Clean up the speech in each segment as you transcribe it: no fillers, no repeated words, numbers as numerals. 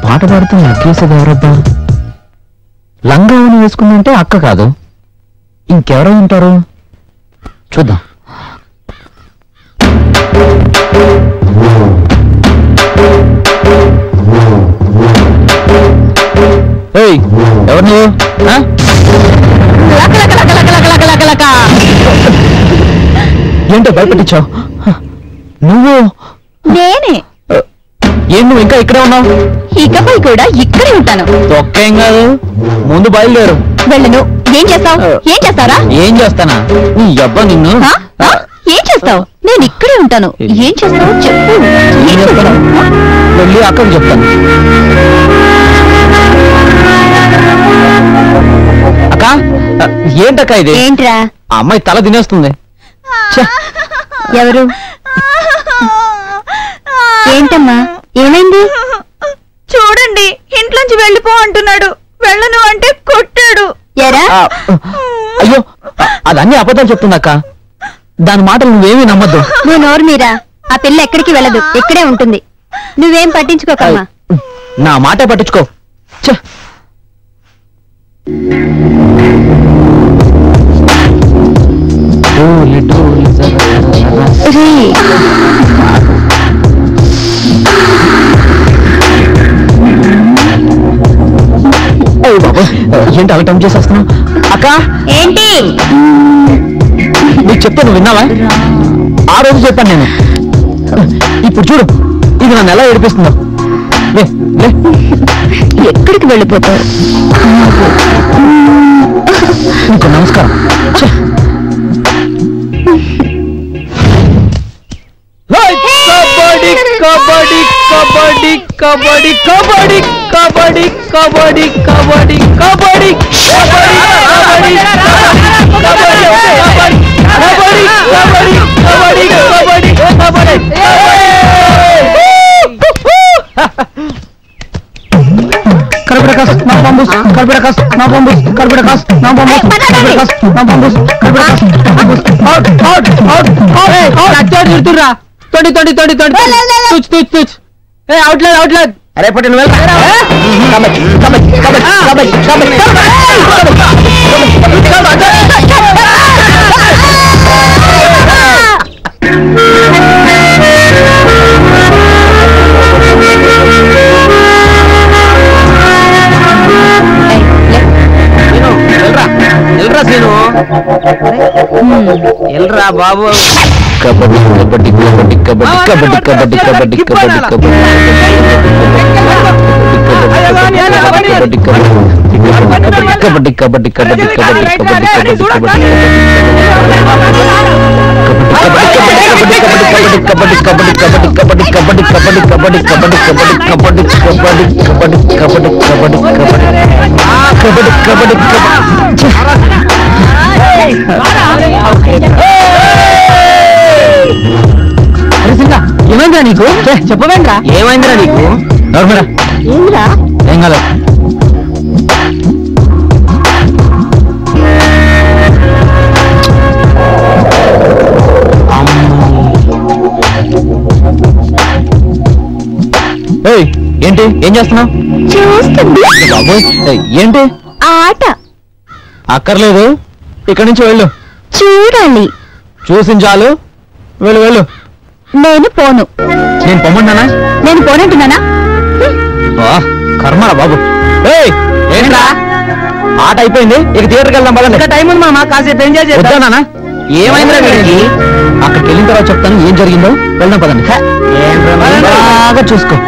పాట పాడుతూ నగ్గేసేది ఎవరబ్బా? లంగావని వేసుకుందంటే అక్క కాదు, ఇంకెవరో ఉంటారు. చూద్దాం. ఎవరు నువ్వు? ఏంటో భయపెట్టించావు? నువ్వు? నేనే. ఏం నువ్వు ఇంకా ఇక్కడే ఉన్నావు? ఇకపై కూడా ఇక్కడే ఉంటాను. ఒక్కేం కాదు, ముందు బయలుదేరు. వెళ్ళను. ఏం చేస్తావు? ఏం చేస్తారా? ఏం చేస్తానా? నీ అబ్బా నిన్ను. ఏం చేస్తావు? నేను ఇక్కడే ఉంటాను. ఏం చేస్తావు చెప్పు. వెళ్ళి అక్కడికి చెప్తాను. అక్క, ఏంటక్క ఇది? ఏంట్రా? ఆ అమ్మాయి తల తినేస్తుంది. ఎవరు? ఏంటమ్మా, ఏమైంది? చూడండి, ఇంట్లోంచి వెళ్ళిపో అంటున్నాడు. వెళ్ళను అంటే కొట్టాడు. ఎరా? అయ్యో, అదన్నీ అబద్ధాలు చెప్తుందక్క. దాని మాటలు నువ్వేమీ నమ్మద్దు. నువ్వు నోరు మీరా. ఆ పిల్ల ఎక్కడికి వెళ్ళదు, ఇక్కడే ఉంటుంది. నువ్వేం పట్టించుకోకమ్మా. నా మాటే పట్టించుకో. ఏంటి అలా టైం చేసేస్తున్నావు? అక్క ఏంటి? నీకు చెప్తే నువ్వు విన్నావా? ఆ రోజు చెప్పాను నేను. ఇప్పుడు చూడు, ఇది నన్ను ఎలా ఏడిపిస్తుందో. ఎక్కడికి వెళ్ళిపోతావు? నీకు నమస్కారం. Kabaddi kabaddi kabaddi kabaddi kabaddi kabaddi kabaddi kabaddi Carburecas, no bambus, carburecas, no bambus, carburecas, no bambus, carburecas, no bambus, carburecas, no bambus. Out, out, out, out, out. Actor irturra. 20. Touch. Hey, outlet. अरे पटेल वेल कबड्डी ఎల్రా బాబు. కబడ్డీ ఏమైందిరా నీకు? చెప్పవేంద్రా? ఏమైందిరా నీకు? నోర్మరా ఏం కాదు. ఏంటి? ఏం చేస్తున్నావు? బాబోయ్, ఏంటి? ఆట. అక్కర్లేదు, ఇక్కడి నుంచి వెళ్ళు. చూడాలి. చూసించాలు, వెళ్ళు. నేను పోను. నేను పొమ్మంటానా? నేను పోనంటున్నానా? కర్మరా బాబు. ఏంట్రా ఆట అయిపోయింది, ఇక థియేటర్కి వెళ్దాం పదండి. ఇంకా టైం ఉంది మామ, కాసేపు ఎంజాయ్ చేద్దాం. ఏమైందిరా వీడికి? అక్కడికి వెళ్ళిన తర్వాత చెప్తాను ఏం జరిగిందో. వెళ్దాం పదండి. బాగా చూసుకుంటున్నాను.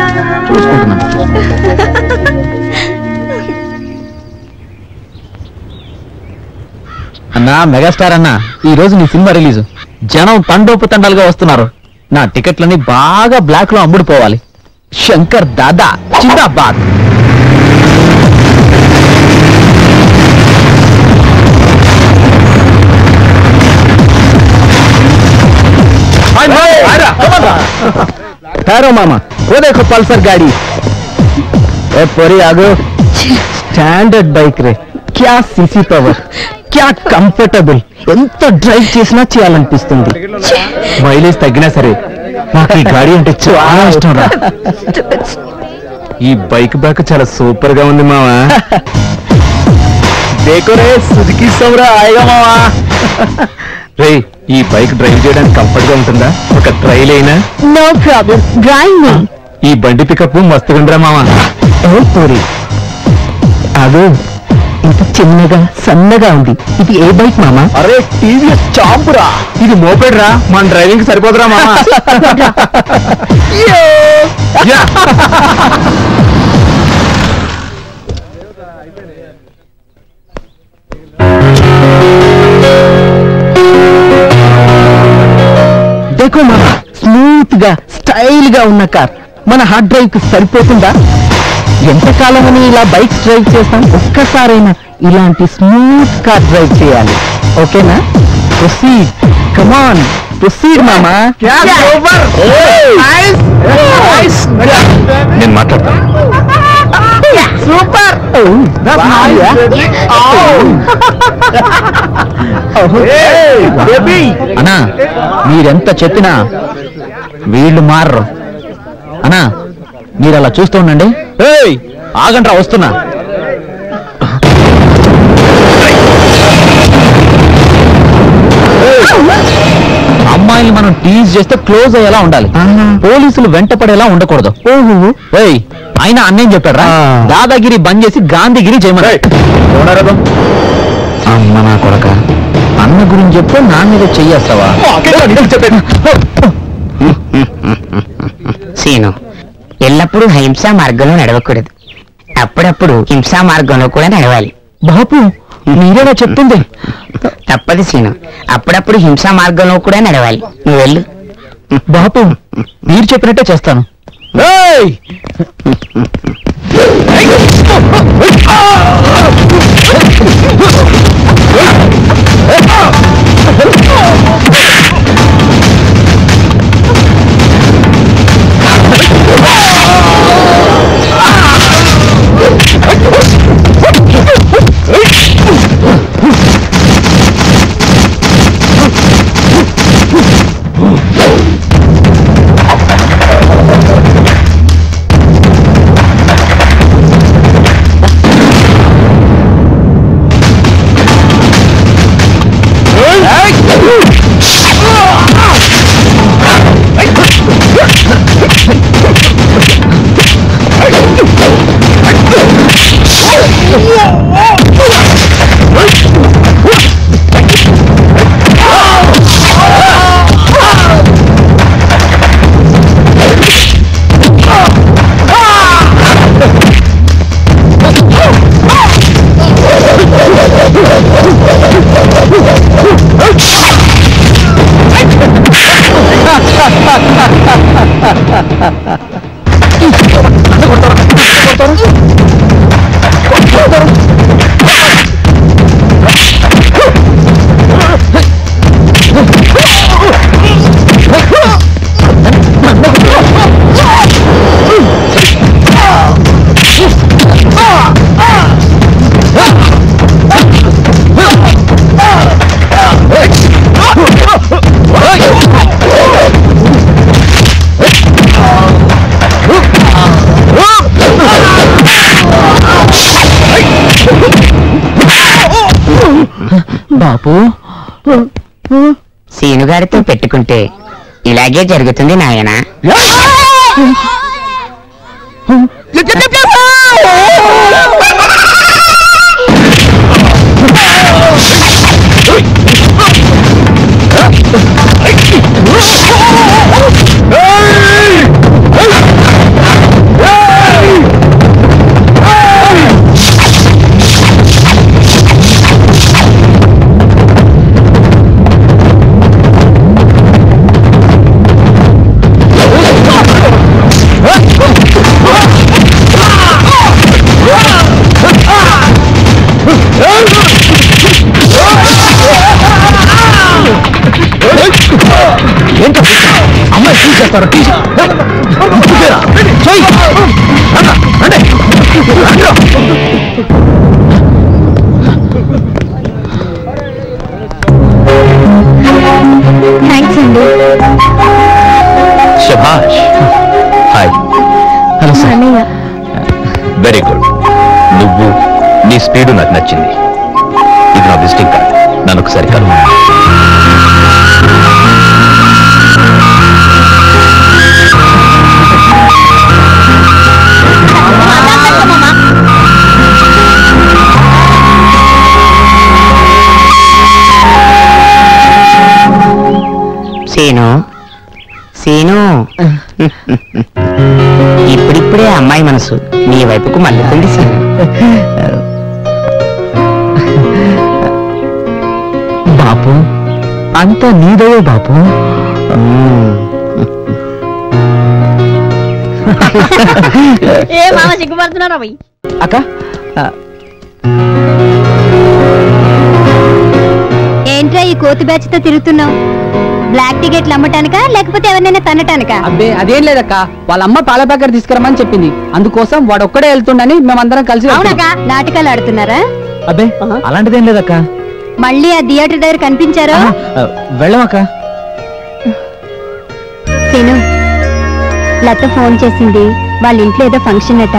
అన్నా, మెగాస్టార్ అన్నా, ఈ రోజు నీ సినిమా రిలీజ్. జనం తండోపతండాలుగా వస్తున్నారు. నా టికెట్లని బాగా బ్లాక్ లో అమ్ముడుపోవాలి. శంకర్ దాదా జిందాబాద్. ठहरो मामा, वो देखो पल्सर गाड़ी। ए पोरी आगो, स्टैंडर्ड बाइक रे, क्या सीसी पवर, क्या कंफर्टेबल, ఎంత డ్రైవ్ చేసినా చేయాలనిపిస్తుంది. మైలేజ్ తగ్గినా సరే నాకు ఈ గాడి అంటే చాలా ఇష్టం రా. ఈ బైక్ బ్యాక్ చాలా సూపర్ గా ఉంది మావా. దేకో రే సుజుకి సౌరా ఆయేగా మావా. రే ఈ బైక్ డ్రైవ్ చేయడానికి కంఫర్ట్ గా ఉంటుందా? ఒక ట్రైల్ అయినా? నో ప్రాబ్లం, డ్రైవ్ మీ. ఈ బండి పికప్ మస్తుగా ఉందిరా మావా. పూరి అదో ఇంత చిన్నగా సన్నగా ఉంది. ఇది ఏ బైక్ మామా? అరే టీవీఎస్ చాంపురా. ఇది మోపెడ్ రా, మన డ్రైవింగ్ సరిపోదురా మామా. దేఖో మామా, స్మూత్ గా స్టైల్ గా ఉన్న కార్ మన హార్డ్ డ్రైవ్ కి సరిపోతుందా? ఎంతకాలమని ఇలా బైక్ డ్రైవ్ చేస్తాం, ఒక్కసారైనా ఇలాంటి స్మూత్ కార్ డ్రైవ్ చేయాలి. ఓకేనా? ప్రొసీడ్, కమాన్ ప్రొసీడ్ మామా. నేను మాట్లాడతాను. సూపర్. అన్నా మీరెంత చెప్పినా వీళ్ళు మారరు. అన్నా మీరు అలా చూస్తూ ఉండండి. ఆగండ్రా వస్తున్నా. అమ్మాయిని మనం టీజ్ చేస్తే క్లోజ్ అయ్యేలా ఉండాలి, పోలీసులు వెంటపడేలా ఉండకూడదు. అయినా అన్నేం చెప్పారా? దాదాగిరి బంద్ చేసి గాంధీగిరి చేయమని. అమ్మ నా కొడక, అన్న గురించి చెప్తే నా మీద చెయ్యేస్తావా? సీను, ఎల్లప్పుడూ హింసా మార్గంలో నడవకూడదు, అప్పుడప్పుడు హింసా మార్గంలో కూడా నడవాలి. బాపు మీరేనా చెప్తుంది? తప్పదు సీను, అప్పుడప్పుడు హింసా మార్గంలో కూడా నడవాలి. నువ్వు వెళ్ళు. బాపు మీరు చెప్పినట్టే చేస్తాను. బాపు సీనుగారితో పెట్టుకుంటే ఇలాగే జరుగుతుంది నాయనా. ఏంటో చేస్తారు థ్యాంక్స్ అండి. శభాష్. హాయ్. Hello sir. అన్నయ్య. Very good. నువ్వు నీ స్పీడు నాకు నచ్చింది. ఇది నా విజిటింగ్ కార్డ్. నన్ను ఒకసారి కలువు. సీను సీను ఇప్పుడిప్పుడే అమ్మాయి మనసు నీ వైపుకు మళ్ళీ సీను. బాపు అంతా నీదయో బాపు. ఏ మామ సిగ్గుపడుతున్నారా పోయి? అక్క ఏంట్రా ఈ కోతి బ్యాచ్ తో తిరుగుతున్నావు? బ్లాక్ టికెట్లు అమ్మటానికా లేకపోతే ఎవరినైనా తన్నటానికా? అబ్బే అదేం లేదక్క, వాళ్ళ అమ్మ పాల ప్యాకెట్ తీసుకురమ్మని చెప్పింది. అందుకోసం వాడు ఒక్కడే వెళ్తుండని మేమందరం కలిసి అవునక్క, నాటకాలు ఆడుతున్నారా? అబ్బే అలాంటిదేం లేదక్క. మళ్ళీ ఆ థియేటర్ దగ్గర కనిపించారా? వెళ్ళమక్క. సీను, లత ఫోన్ చేసింది, వాళ్ళ ఇంట్లో ఏదో ఫంక్షన్ అట,